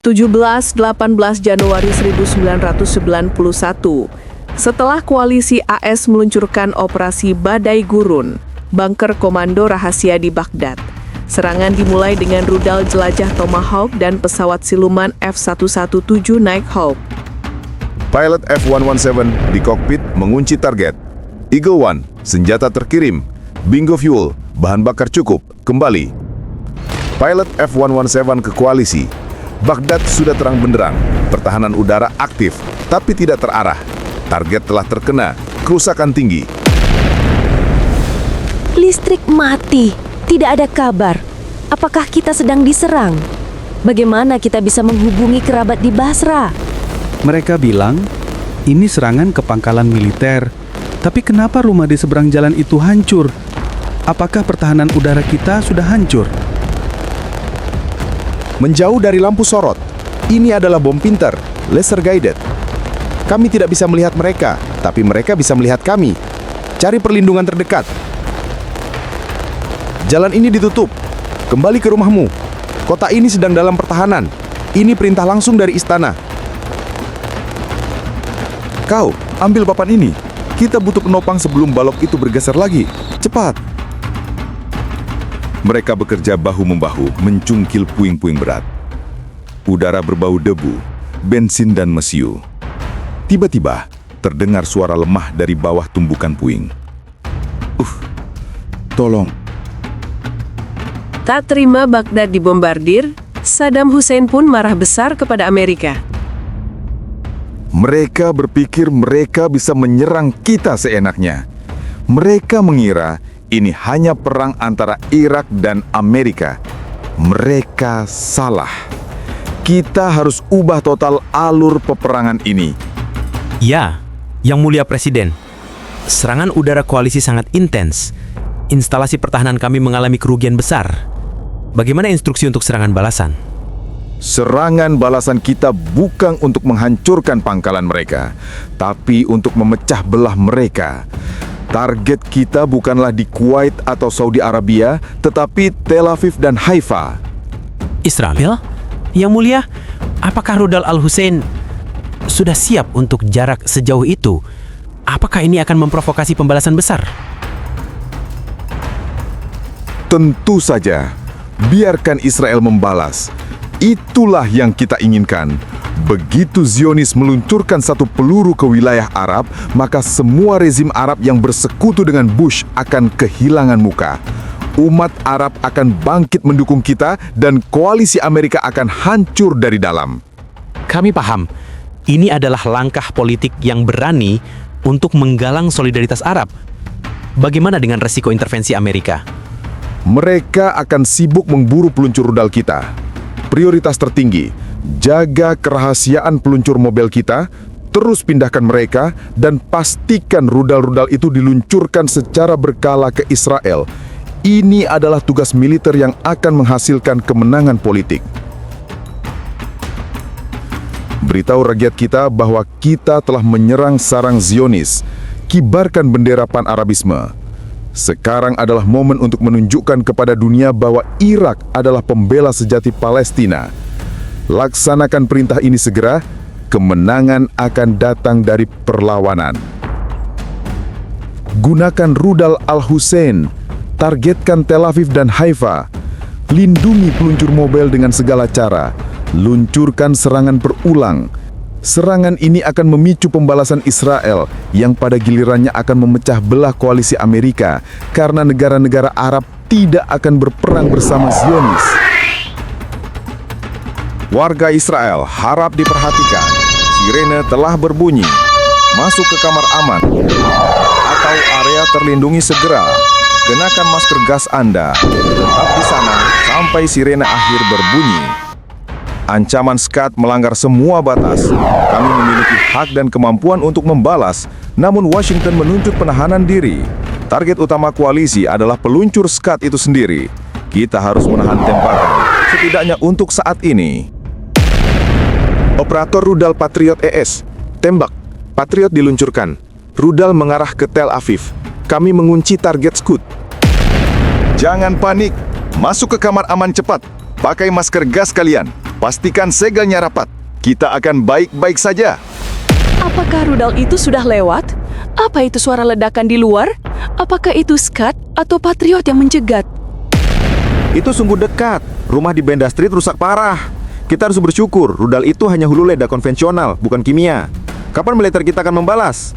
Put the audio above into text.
17-18 Januari 1991, setelah koalisi AS meluncurkan operasi Badai Gurun, bunker komando rahasia di Baghdad. Serangan dimulai dengan rudal jelajah Tomahawk dan pesawat siluman F-117 Nighthawk. Pilot F-117 di kokpit mengunci target. Eagle One, senjata terkirim. Bingo Fuel, bahan bakar cukup, kembali. Pilot F-117 ke koalisi. Baghdad sudah terang benderang, pertahanan udara aktif, tapi tidak terarah. Target telah terkena, kerusakan tinggi. Listrik mati, tidak ada kabar. Apakah kita sedang diserang? Bagaimana kita bisa menghubungi kerabat di Basra? Mereka bilang, ini serangan ke pangkalan militer. Tapi kenapa rumah di seberang jalan itu hancur? Apakah pertahanan udara kita sudah hancur? Menjauh dari lampu sorot. Ini adalah bom pintar, laser guided. Kami tidak bisa melihat mereka, tapi mereka bisa melihat kami. Cari perlindungan terdekat. Jalan ini ditutup. Kembali ke rumahmu. Kota ini sedang dalam pertahanan. Ini perintah langsung dari istana. Kau, ambil papan ini. Kita butuh penopang sebelum balok itu bergeser lagi. Cepat. Mereka bekerja bahu-membahu, mencungkil puing-puing berat. Udara berbau debu, bensin dan mesiu. Tiba-tiba, terdengar suara lemah dari bawah tumbukan puing. Tolong. Tak terima Baghdad dibombardir, Saddam Hussein pun marah besar kepada Amerika. Mereka berpikir mereka bisa menyerang kita seenaknya. Mereka mengira ini hanya perang antara Irak dan Amerika. Mereka salah. Kita harus ubah total alur peperangan ini. Ya, Yang Mulia Presiden. Serangan udara koalisi sangat intens. Instalasi pertahanan kami mengalami kerugian besar. Bagaimana instruksi untuk serangan balasan? Serangan balasan kita bukan untuk menghancurkan pangkalan mereka, tapi untuk memecah belah mereka. Target kita bukanlah di Kuwait atau Saudi Arabia, tetapi Tel Aviv dan Haifa. Israel? Yang Mulia, apakah rudal Al-Hussein sudah siap untuk jarak sejauh itu? Apakah ini akan memprovokasi pembalasan besar? Tentu saja. Biarkan Israel membalas. Itulah yang kita inginkan. Begitu Zionis meluncurkan satu peluru ke wilayah Arab, maka semua rezim Arab yang bersekutu dengan Bush akan kehilangan muka. Umat Arab akan bangkit mendukung kita dan koalisi Amerika akan hancur dari dalam. Kami paham, ini adalah langkah politik yang berani untuk menggalang solidaritas Arab. Bagaimana dengan resiko intervensi Amerika? Mereka akan sibuk memburu peluncur rudal kita. Prioritas tertinggi, jaga kerahasiaan peluncur mobil kita, terus pindahkan mereka, dan pastikan rudal-rudal itu diluncurkan secara berkala ke Israel. Ini adalah tugas militer yang akan menghasilkan kemenangan politik. Beritahu rakyat kita bahwa kita telah menyerang sarang Zionis. Kibarkan bendera pan-Arabisme. Sekarang adalah momen untuk menunjukkan kepada dunia bahwa Irak adalah pembela sejati Palestina. Laksanakan perintah ini segera, kemenangan akan datang dari perlawanan. Gunakan rudal Al-Hussein, targetkan Tel Aviv dan Haifa. Lindungi peluncur mobil dengan segala cara. Luncurkan serangan berulang. Serangan ini akan memicu pembalasan Israel yang pada gilirannya akan memecah belah koalisi Amerika karena negara-negara Arab tidak akan berperang bersama Zionis. Warga Israel harap diperhatikan. Sirene telah berbunyi. Masuk ke kamar aman atau area terlindungi segera. Kenakan masker gas Anda. Tetap di sana sampai sirene akhir berbunyi. Ancaman Scud melanggar semua batas. Kami memiliki hak dan kemampuan untuk membalas, namun Washington menuntut penahanan diri. Target utama koalisi adalah peluncur Scud itu sendiri. Kita harus menahan tembakan, setidaknya untuk saat ini. Operator rudal Patriot ES, tembak. Patriot diluncurkan. Rudal mengarah ke Tel Aviv. Kami mengunci target Scud. Jangan panik. Masuk ke kamar aman cepat. Pakai masker gas kalian. Pastikan segelnya rapat. Kita akan baik-baik saja. Apakah rudal itu sudah lewat? Apa itu suara ledakan di luar? Apakah itu Scud atau Patriot yang mencegat? Itu sungguh dekat. Rumah di Benda Street rusak parah. Kita harus bersyukur rudal itu hanya hulu ledak konvensional, bukan kimia. Kapan militer kita akan membalas?